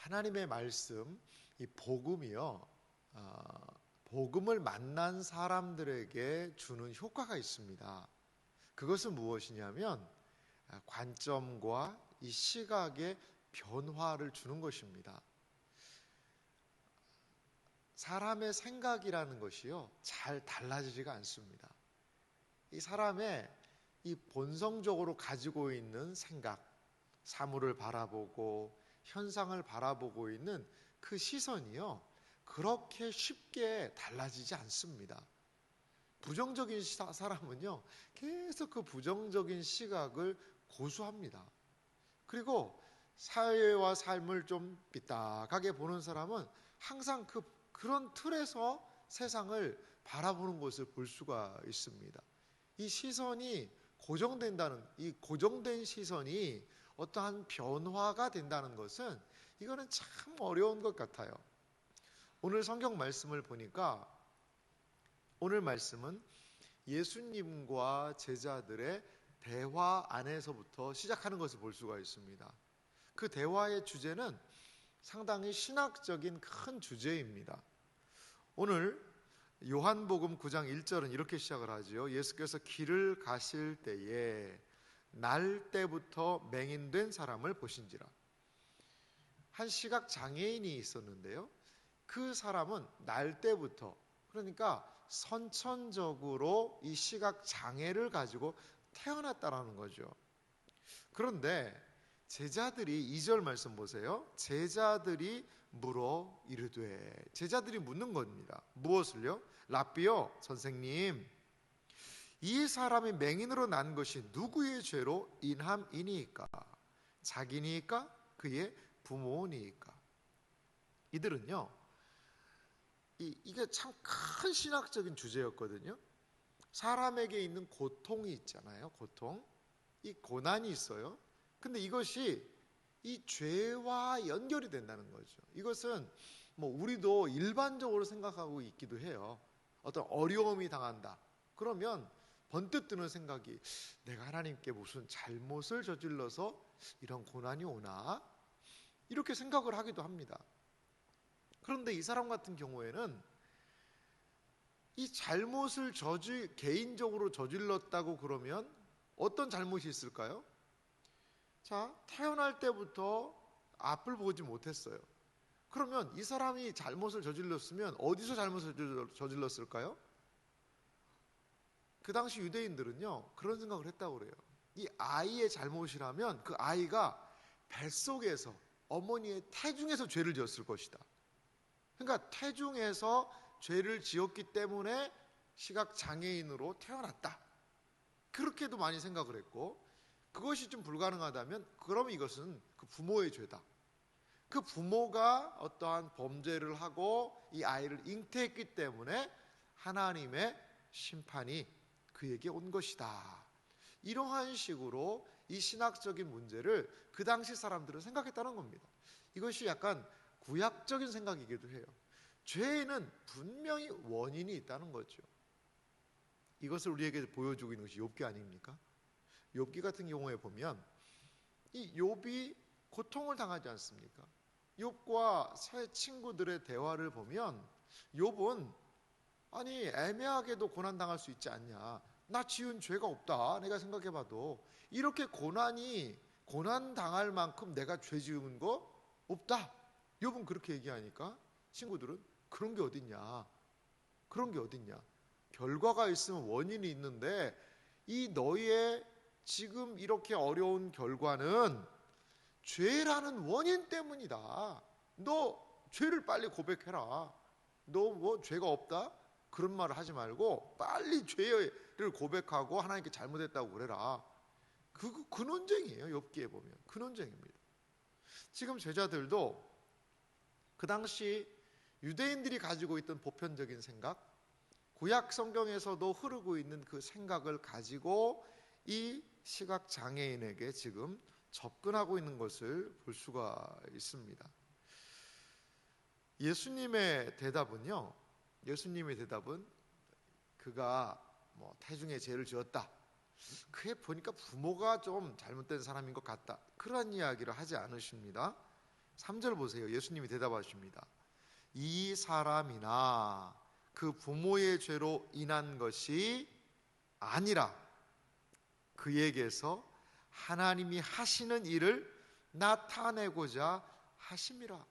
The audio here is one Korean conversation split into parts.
하나님의 말씀, 이 복음이요, 복음을 만난 사람들에게 주는 효과가 있습니다. 그것은 무엇이냐면 관점과 이 시각의 변화를 주는 것입니다. 사람의 생각이라는 것이요, 잘 달라지지가 않습니다. 이 사람의 이 본성적으로 가지고 있는 생각, 사물을 바라보고 현상을 바라보고 있는 그 시선이요, 그렇게 쉽게 달라지지 않습니다. 부정적인 사람은요, 계속 그 부정적인 시각을 고수합니다. 그리고 사회와 삶을 좀 삐딱하게 보는 사람은 항상 그런 틀에서 세상을 바라보는 것을 볼 수가 있습니다. 이 시선이 고정된다는, 이 고정된 시선이 어떠한 변화가 된다는 것은 이거는 참 어려운 것 같아요. 오늘 성경 말씀을 보니까 오늘 말씀은 예수님과 제자들의 대화 안에서부터 시작하는 것을 볼 수가 있습니다. 그 대화의 주제는 상당히 신학적인 큰 주제입니다. 오늘 요한복음 9장 1절은 이렇게 시작을 하죠. 예수께서 길을 가실 때에 날 때부터 맹인된 사람을 보신지라. 한 시각 장애인이 있었는데요, 그 사람은 날 때부터, 그러니까 선천적으로 이 시각 장애를 가지고 태어났다라는 거죠. 그런데 제자들이 2절 말씀 보세요. 제자들이 물어 이르되, 제자들이 묻는 겁니다. 무엇을요? 랍비요, 선생님, 이 사람이 맹인으로 난 것이 누구의 죄로 인함이니까? 자기니까? 그의 부모니까? 이들은요, 이게 참 큰 신학적인 주제였거든요. 사람에게 있는 고통이 있잖아요. 고통, 이 고난이 있어요. 근데 이것이 이 죄와 연결이 된다는 거죠. 이것은 뭐 우리도 일반적으로 생각하고 있기도 해요. 어떤 어려움이 당한다 그러면 번뜩 드는 생각이, 내가 하나님께 무슨 잘못을 저질러서 이런 고난이 오나? 이렇게 생각을 하기도 합니다. 그런데 이 사람 같은 경우에는 이 잘못을 개인적으로 저질렀다고 그러면 어떤 잘못이 있을까요? 자, 태어날 때부터 앞을 보지 못했어요. 그러면 이 사람이 잘못을 저질렀으면 어디서 잘못을 저질렀을까요? 그 당시 유대인들은요, 그런 생각을 했다고 그래요. 이 아이의 잘못이라면 그 아이가 뱃속에서, 어머니의 태중에서 죄를 지었을 것이다. 그러니까 태중에서 죄를 지었기 때문에 시각장애인으로 태어났다. 그렇게도 많이 생각을 했고, 그것이 좀 불가능하다면 그럼 이것은 그 부모의 죄다. 그 부모가 어떠한 범죄를 하고 이 아이를 잉태했기 때문에 하나님의 심판이 그에게 온 것이다. 이러한 식으로 이 신학적인 문제를 그 당시 사람들은 생각했다는 겁니다. 이것이 약간 구약적인 생각이기도 해요. 죄에는 분명히 원인이 있다는 거죠. 이것을 우리에게 보여주고 있는 것이 욥기 아닙니까? 욥기 같은 경우에 보면 이 욥이 고통을 당하지 않습니까? 욥과 새 친구들의 대화를 보면 욥은 아니 애매하게도 고난당할 수 있지 않냐, 나 지은 죄가 없다, 내가 생각해봐도 이렇게 고난당할 만큼 내가 죄 지은 거 없다. 욥은 그렇게 얘기하니까 친구들은 그런 게 어딨냐, 그런 게 어딨냐, 결과가 있으면 원인이 있는데 이 너희의 지금 이렇게 어려운 결과는 죄라는 원인 때문이다. 너 죄를 빨리 고백해라. 너 뭐 죄가 없다? 그런 말을 하지 말고 빨리 죄를 고백하고 하나님께 잘못했다고 그래라. 그 논쟁이에요. 욥기에 보면 그 논쟁입니다. 지금 제자들도 그 당시 유대인들이 가지고 있던 보편적인 생각, 구약 성경에서도 흐르고 있는 그 생각을 가지고 이 시각장애인에게 지금 접근하고 있는 것을 볼 수가 있습니다. 예수님의 대답은 그가 뭐 태중에 죄를 지었다, 그에 보니까 부모가 좀 잘못된 사람인 것 같다, 그런 이야기를 하지 않으십니다. 3절 보세요. 예수님이 대답하십니다. 이 사람이나 그 부모의 죄로 인한 것이 아니라 그에게서 하나님이 하시는 일을 나타내고자 하심이라.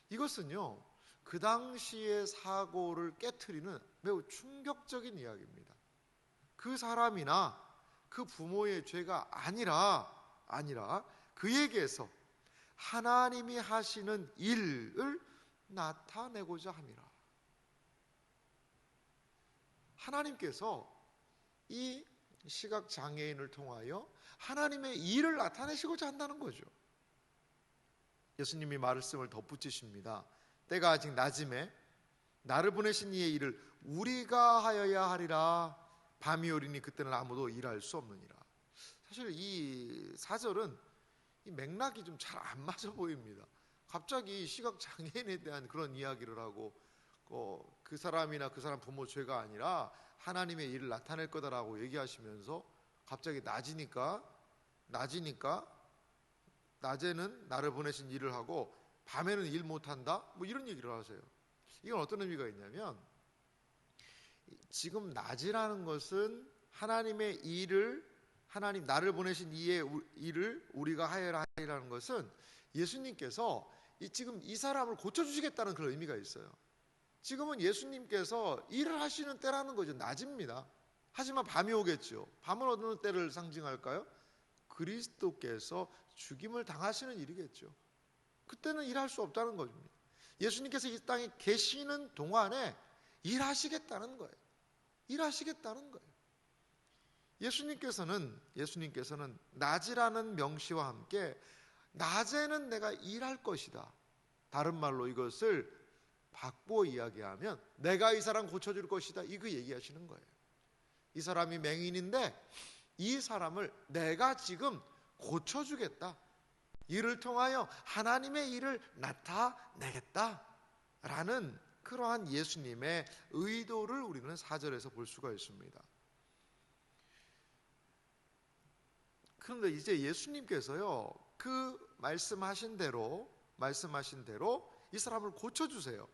이것은요, 그 당시의 사고를 깨트리는 매우 충격적인 이야기입니다. 그 사람이나 그 부모의 죄가 아니라 그에게서 하나님이 하시는 일을 나타내고자 함이라. 하나님께서 이 시각장애인을 통하여 하나님의 일을 나타내시고자 한다는 거죠. 예수님이 말씀을 덧붙이십니다. 때가 아직 낮음에 나를 보내신 이의 일을 우리가 하여야 하리라. 밤이 오리니 그때는 아무도 일할 수 없느니라. 사실 이 4절은 이 맥락이 좀 잘 안 맞아 보입니다. 갑자기 시각장애인에 대한 그런 이야기를 하고 그 사람이나 그 사람 부모 죄가 아니라 하나님의 일을 나타낼 거다라고 얘기하시면서 갑자기 낮에는 나를 보내신 일을 하고 밤에는 일 못한다? 뭐 이런 얘기를 하세요. 이건 어떤 의미가 있냐면 지금 낮이라는 것은 하나님의 일을 하나님 나를 보내신 이의 일을 우리가 하여야 하리라는 것은 예수님께서 지금 이 사람을 고쳐주시겠다는 그런 의미가 있어요. 지금은 예수님께서 일을 하시는 때라는 거죠. 낮입니다. 하지만 밤이 오겠죠. 밤은 어느 때를 상징할까요? 그리스도께서 죽임을 당하시는 일이겠죠. 그때는 일할 수 없다는 겁니다. 예수님께서 이 땅에 계시는 동안에 일하시겠다는 거예요. 일하시겠다는 거예요. 예수님께서는 낮이라는 명시와 함께 낮에는 내가 일할 것이다. 다른 말로 이것을 바꿔 이야기하면 내가 이 사람 고쳐줄 것이다. 이거 얘기하시는 거예요. 이 사람이 맹인인데 이 사람을 내가 지금 고쳐주겠다. 이를 통하여 하나님의 일을 나타내겠다라는 그러한 예수님의 의도를 우리는 4절에서 볼 수가 있습니다. 그런데 이제 예수님께서요, 그 말씀하신 대로 이 사람을 고쳐주세요.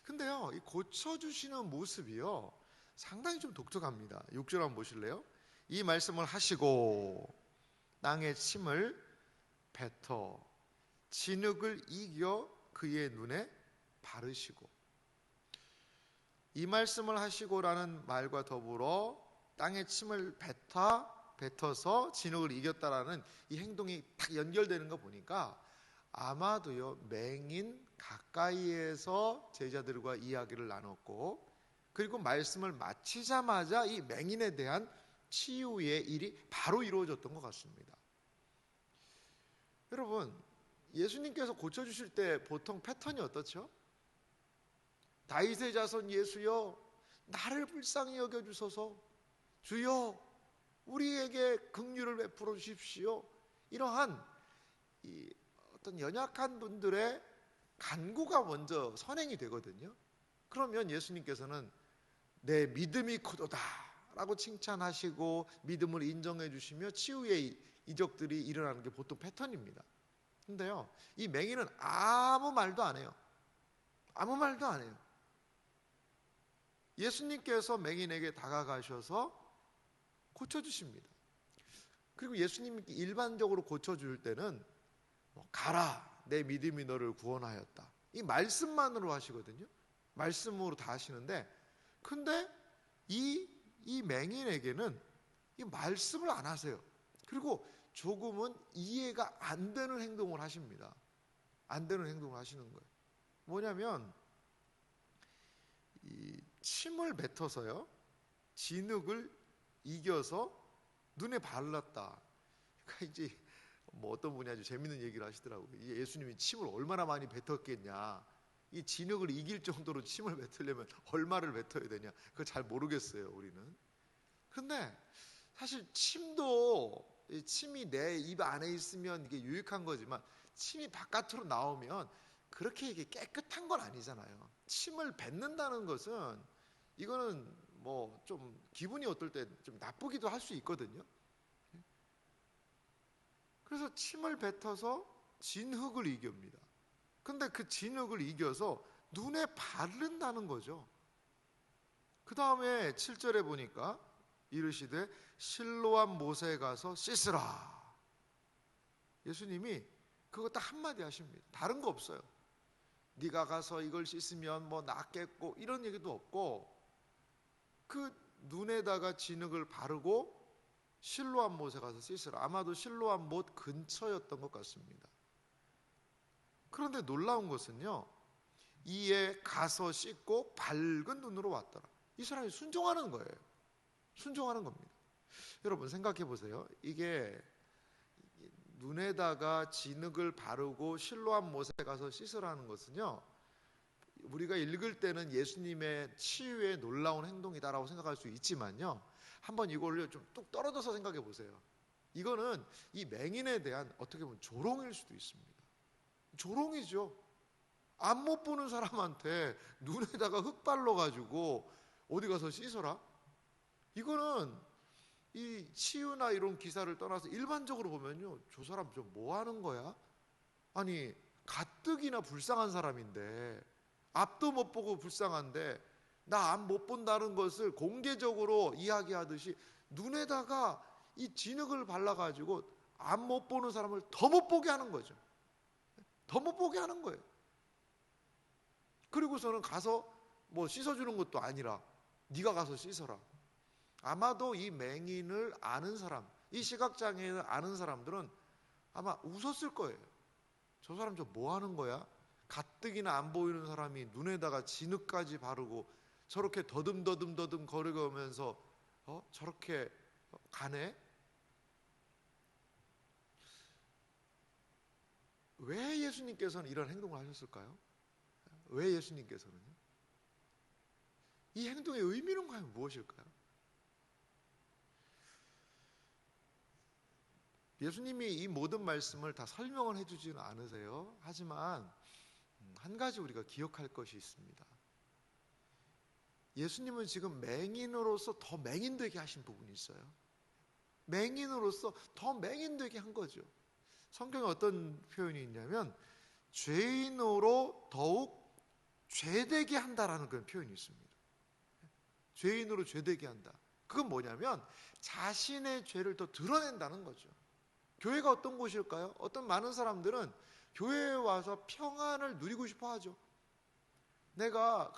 근데요, 이 고쳐주시는 모습이요, 상당히 좀 독특합니다. 6절 한번 보실래요? 이 말씀을 하시고 땅에 침을 뱉어 진흙을 이겨 그의 눈에 바르시고. 이 말씀을 하시고라는 말과 더불어 땅에 침을 뱉어서 진흙을 이겼다라는 이 행동이 딱 연결되는 거 보니까 아마도요, 맹인 가까이에서 제자들과 이야기를 나눴고, 그리고 말씀을 마치자마자 이 맹인에 대한 치유의 일이 바로 이루어졌던 것 같습니다. 여러분, 예수님께서 고쳐주실 때 보통 패턴이 어떻죠? 다윗의 자손 예수여, 나를 불쌍히 여겨주소서. 주여, 우리에게 긍휼을 베풀어 주십시오. 이러한 이 어떤 연약한 분들의 간구가 먼저 선행이 되거든요. 그러면 예수님께서는 내 믿음이 크도다 라고 칭찬하시고 믿음을 인정해 주시며 치유의 이적들이 일어나는 게 보통 패턴입니다. 근데요, 이 맹인은 아무 말도 안 해요. 아무 말도 안 해요. 예수님께서 맹인에게 다가가셔서 고쳐주십니다. 그리고 예수님이 일반적으로 고쳐줄 때는 가라, 내 믿음이 너를 구원하였다, 이 말씀만으로 하시거든요. 말씀으로 다 하시는데, 근데 이 맹인에게는 이 말씀을 안 하세요. 그리고 조금은 이해가 안 되는 행동을 하십니다. 안 되는 행동을 하시는 거예요. 뭐냐면 이 침을 뱉어서요, 진흙을 이겨서 눈에 발랐다. 그러니까 이제 어떤 분이 아주 재밌는 얘기를 하시더라고요. 예수님이 침을 얼마나 많이 뱉었겠냐, 이 진흙을 이길 정도로 침을 뱉으려면 얼마를 뱉어야 되냐, 그걸 잘 모르겠어요, 우리는. 그런데 사실 침이 내 입 안에 있으면 이게 유익한 거지만 침이 바깥으로 나오면 그렇게 이게 깨끗한 건 아니잖아요. 침을 뱉는다는 것은 이거는 좀 기분이 어떨 때 좀 나쁘기도 할 수 있거든요. 그래서 침을 뱉어서 진흙을 이깁니다. 근데 그 진흙을 이겨서 눈에 바른다는 거죠. 그 다음에 7절에 보니까 이르시되 실로암 못에 가서 씻으라. 예수님이 그거 딱 한마디 하십니다. 다른 거 없어요. 네가 가서 이걸 씻으면 뭐 낫겠고 이런 얘기도 없고, 그 눈에다가 진흙을 바르고 실로암 못에 가서 씻으라. 아마도 실로암 못 근처였던 것 같습니다. 그런데 놀라운 것은요, 이에 가서 씻고 밝은 눈으로 왔더라. 이 사람이 순종하는 거예요. 순종하는 겁니다. 여러분 생각해 보세요. 이게 눈에다가 진흙을 바르고 실로암 못에 가서 씻으라는 것은요, 우리가 읽을 때는 예수님의 치유의 놀라운 행동이다라고 생각할 수 있지만요, 한번 이걸로 좀 뚝 떨어져서 생각해 보세요. 이거는 이 맹인에 대한 어떻게 보면 조롱일 수도 있습니다. 조롱이죠. 앞 못 보는 사람한테 눈에다가 흙 발라가지고 어디 가서 씻어라? 이거는 이 치유나 이런 기사를 떠나서 일반적으로 보면요, 저 사람 좀 뭐 하는 거야? 아니, 가뜩이나 불쌍한 사람인데, 앞도 못 보고 불쌍한데 나 앞 못 본다는 것을 공개적으로 이야기하듯이 눈에다가 이 진흙을 발라가지고 앞 못 보는 사람을 더 못 보게 하는 거죠. 더 못 보게 하는 거예요. 그리고서는 가서 뭐 씻어주는 것도 아니라 네가 가서 씻어라. 아마도 이 맹인을 아는 사람, 이 시각장애인을 아는 사람들은 아마 웃었을 거예요. 저 사람 저 뭐 하는 거야? 가뜩이나 안 보이는 사람이 눈에다가 진흙까지 바르고 저렇게 더듬더듬 걸어가면서 저렇게 가네? 왜 예수님께서는 이런 행동을 하셨을까요? 왜 예수님께서는요? 이 행동의 의미는 과연 무엇일까요? 예수님이 이 모든 말씀을 다 설명을 해주지는 않으세요. 하지만 한 가지 우리가 기억할 것이 있습니다. 예수님은 지금 맹인으로서 더 맹인되게 하신 부분이 있어요. 맹인으로서 더 맹인되게 한 거죠. 성경에 어떤 표현이 있냐면 죄인으로 더욱 죄되게 한다라는 그런 표현이 있습니다. 죄인으로 죄되게 한다. 그건 뭐냐면 자신의 죄를 더 드러낸다는 거죠. 교회가 어떤 곳일까요? 어떤 많은 사람들은 교회에 와서 평안을 누리고 싶어 하죠. 내가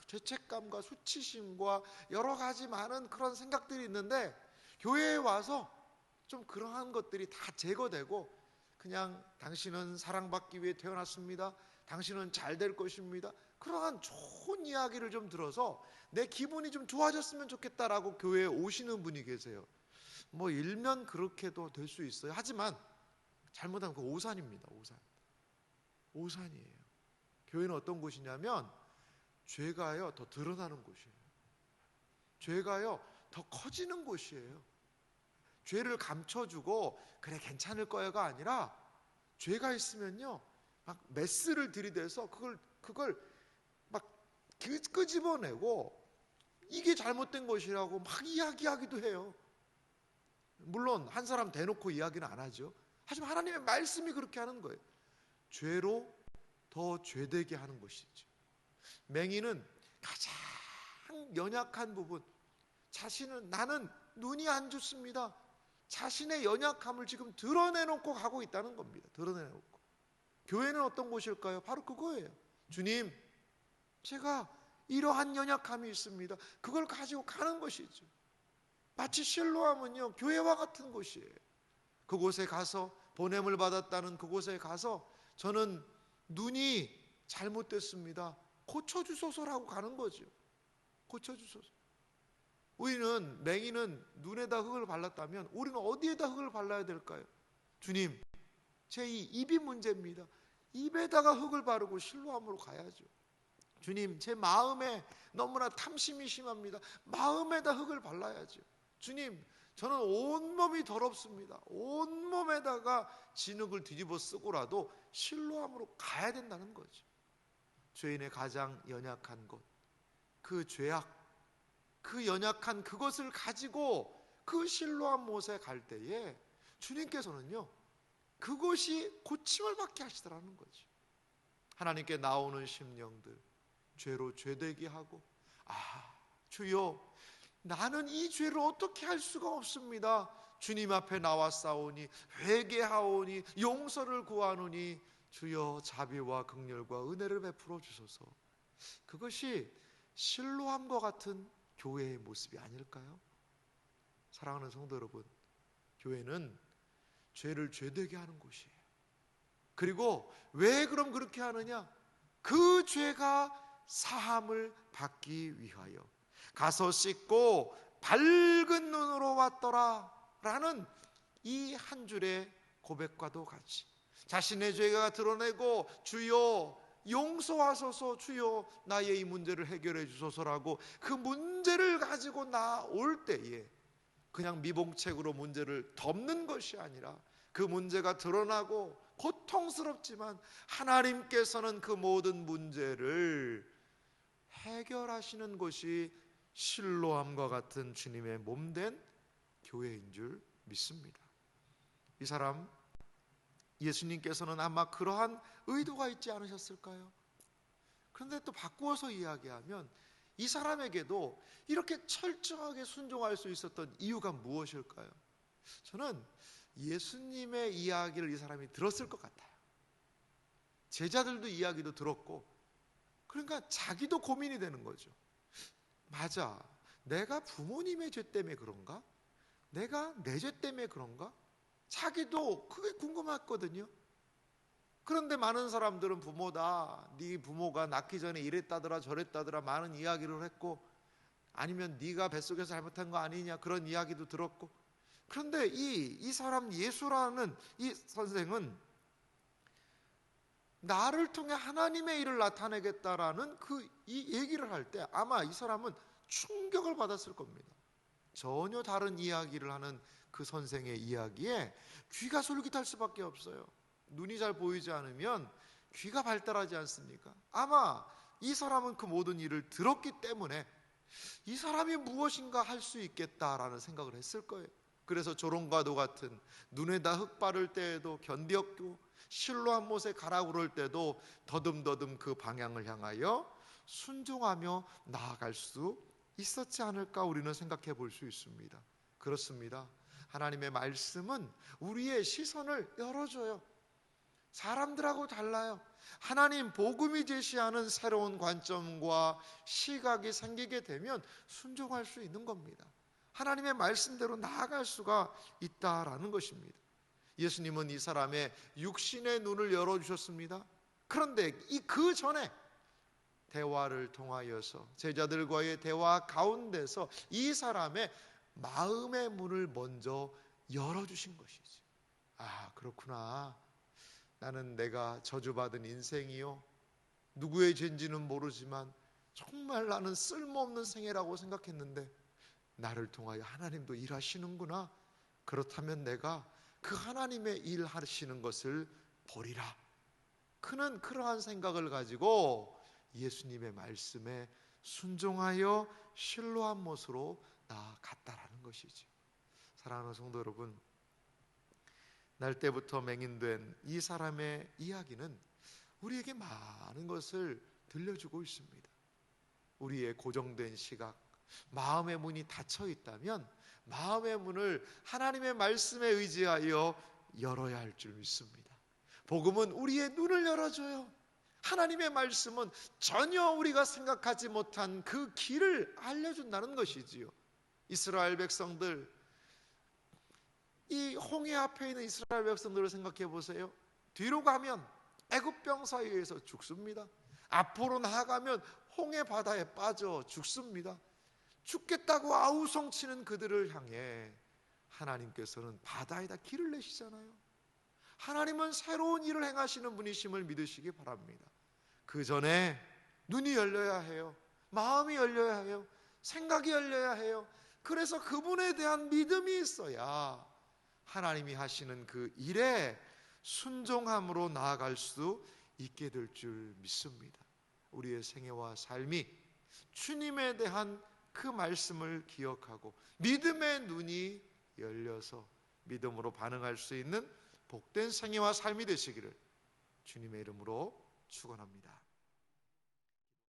죄책감과 수치심과 여러 가지 많은 그런 생각들이 있는데 교회에 와서 좀 그러한 것들이 다 제거되고 그냥 당신은 사랑받기 위해 태어났습니다. 당신은 잘 될 것입니다. 그러한 좋은 이야기를 좀 들어서 내 기분이 좀 좋아졌으면 좋겠다라고 교회에 오시는 분이 계세요. 뭐 일면 그렇게도 될 수 있어요. 하지만 잘못하면 그 오산입니다. 오산이에요. 교회는 어떤 곳이냐면 죄가요 더 드러나는 곳이에요. 죄가요 더 커지는 곳이에요. 죄를 감춰주고 그래 괜찮을 거야가 아니라 죄가 있으면요 막 메스를 들이대서 그걸 막 끄집어내고 이게 잘못된 것이라고 막 이야기하기도 해요. 물론 한 사람 대놓고 이야기는 안 하죠. 하지만 하나님의 말씀이 그렇게 하는 거예요. 죄로 더 죄되게 하는 것이죠. 맹인은 가장 연약한 부분, 나는 눈이 안 좋습니다. 자신의 연약함을 지금 드러내놓고 가고 있다는 겁니다. 드러내놓고. 교회는 어떤 곳일까요? 바로 그거예요. 주님, 제가 이러한 연약함이 있습니다. 그걸 가지고 가는 것이죠. 마치 실로암은요 교회와 같은 곳이에요. 그곳에 가서 보냄을 받았다는 그곳에 가서 저는 눈이 잘못됐습니다. 고쳐주소서라고 가는 거죠. 고쳐주소서. 우리는 맹인은 눈에다 흙을 발랐다면 우리는 어디에다 흙을 발라야 될까요? 주님, 제 이 입이 문제입니다. 입에다가 흙을 바르고 실로암으로 가야죠. 주님, 제 마음에 너무나 탐심이 심합니다. 마음에다 흙을 발라야죠. 주님, 저는 온몸이 더럽습니다. 온몸에다가 진흙을 뒤집어 쓰고라도 실로암으로 가야 된다는 거죠. 죄인의 가장 연약한 것, 그 죄악, 그 연약한 그것을 가지고 그 실로암 못에 갈 때에 주님께서는요 그것이 고침을 받게 하시더라는 거죠. 하나님께 나오는 심령들, 죄로 죄되게 하고, 주여, 나는 이 죄를 어떻게 할 수가 없습니다. 주님 앞에 나왔사오니 회개하오니 용서를 구하노니 주여 자비와 긍휼과 은혜를 베풀어 주소서. 그것이 실로암과 같은 교회의 모습이 아닐까요? 사랑하는 성도 여러분, 교회는 죄를 죄되게 하는 곳이에요. 그리고 왜 그럼 그렇게 하느냐? 그 죄가 사함을 받기 위하여 가서 씻고 밝은 눈으로 왔더라 라는 이 한 줄의 고백과도 같이 자신의 죄가 드러내고 주여 용서하소서, 주여 나의 이 문제를 해결해 주소서라고 그 문제를 가지고 나올 때에 그냥 미봉책으로 문제를 덮는 것이 아니라 그 문제가 드러나고 고통스럽지만 하나님께서는 그 모든 문제를 해결하시는 것이 실로암과 같은 주님의 몸된 교회인 줄 믿습니다. 이 사람 예수님께서는 아마 그러한 의도가 있지 않으셨을까요? 그런데 또 바꾸어서 이야기하면 이 사람에게도 이렇게 철저하게 순종할 수 있었던 이유가 무엇일까요? 저는 예수님의 이야기를 이 사람이 들었을 것 같아요. 제자들도 이야기도 들었고, 그러니까 자기도 고민이 되는 거죠. 맞아, 내가 부모님의 죄 때문에 그런가? 내가 내 죄 때문에 그런가? 자기도 그게 궁금했거든요. 그런데 많은 사람들은 부모다, 네 부모가 낳기 전에 이랬다더라 저랬다더라 많은 이야기를 했고, 아니면 네가 뱃속에서 잘못한 거 아니냐 그런 이야기도 들었고, 그런데 이 사람 예수라는 이 선생은 나를 통해 하나님의 일을 나타내겠다라는 이 얘기를 할 때 아마 이 사람은 충격을 받았을 겁니다. 전혀 다른 이야기를 하는 그 선생의 이야기에 귀가 솔깃할 수밖에 없어요. 눈이 잘 보이지 않으면 귀가 발달하지 않습니까? 아마 이 사람은 그 모든 일을 들었기 때문에 이 사람이 무엇인가 할 수 있겠다라는 생각을 했을 거예요. 그래서 조롱과도 같은 눈에다 흙 바를 때에도 견디었고, 실로암 못에 가라고 그럴 때도 더듬더듬 그 방향을 향하여 순종하며 나아갈 수 있었지 않을까 우리는 생각해 볼 수 있습니다. 그렇습니다. 하나님의 말씀은 우리의 시선을 열어줘요. 사람들하고 달라요. 하나님 복음이 제시하는 새로운 관점과 시각이 생기게 되면 순종할 수 있는 겁니다. 하나님의 말씀대로 나아갈 수가 있다라는 것입니다. 예수님은 이 사람의 육신의 눈을 열어주셨습니다. 그런데 그 전에 대화를 통하여서 제자들과의 대화 가운데서 이 사람의 마음의 문을 먼저 열어주신 것이지. 그렇구나. 나는 내가 저주받은 인생이요, 누구의 죄인지는 모르지만 정말 나는 쓸모없는 생애라고 생각했는데 나를 통하여 하나님도 일하시는구나. 그렇다면 내가 그 하나님의 일하시는 것을 보리라. 그는 그러한 생각을 가지고 예수님의 말씀에 순종하여 실로암 못으로 나아갔다라는 것이지. 사랑하는 성도 여러분, 날 때부터 맹인된 이 사람의 이야기는 우리에게 많은 것을 들려주고 있습니다. 우리의 고정된 시각, 마음의 문이 닫혀 있다면 마음의 문을 하나님의 말씀에 의지하여 열어야 할 줄 믿습니다. 복음은 우리의 눈을 열어줘요. 하나님의 말씀은 전혀 우리가 생각하지 못한 그 길을 알려준다는 것이지요. 이스라엘 백성들, 이 홍해 앞에 있는 이스라엘 백성들을 생각해 보세요. 뒤로 가면 애굽 병사에 의해서 죽습니다. 앞으로 나아가면 홍해 바다에 빠져 죽습니다. 죽겠다고 아우성치는 그들을 향해 하나님께서는 바다에다 길을 내시잖아요. 하나님은 새로운 일을 행하시는 분이심을 믿으시기 바랍니다. 그 전에 눈이 열려야 해요. 마음이 열려야 해요. 생각이 열려야 해요. 그래서 그분에 대한 믿음이 있어야 하나님이 하시는 그 일에 순종함으로 나아갈 수 있게 될 줄 믿습니다. 우리의 생애와 삶이 주님에 대한 그 말씀을 기억하고 믿음의 눈이 열려서 믿음으로 반응할 수 있는 복된 생애와 삶이 되시기를 주님의 이름으로 축원합니다.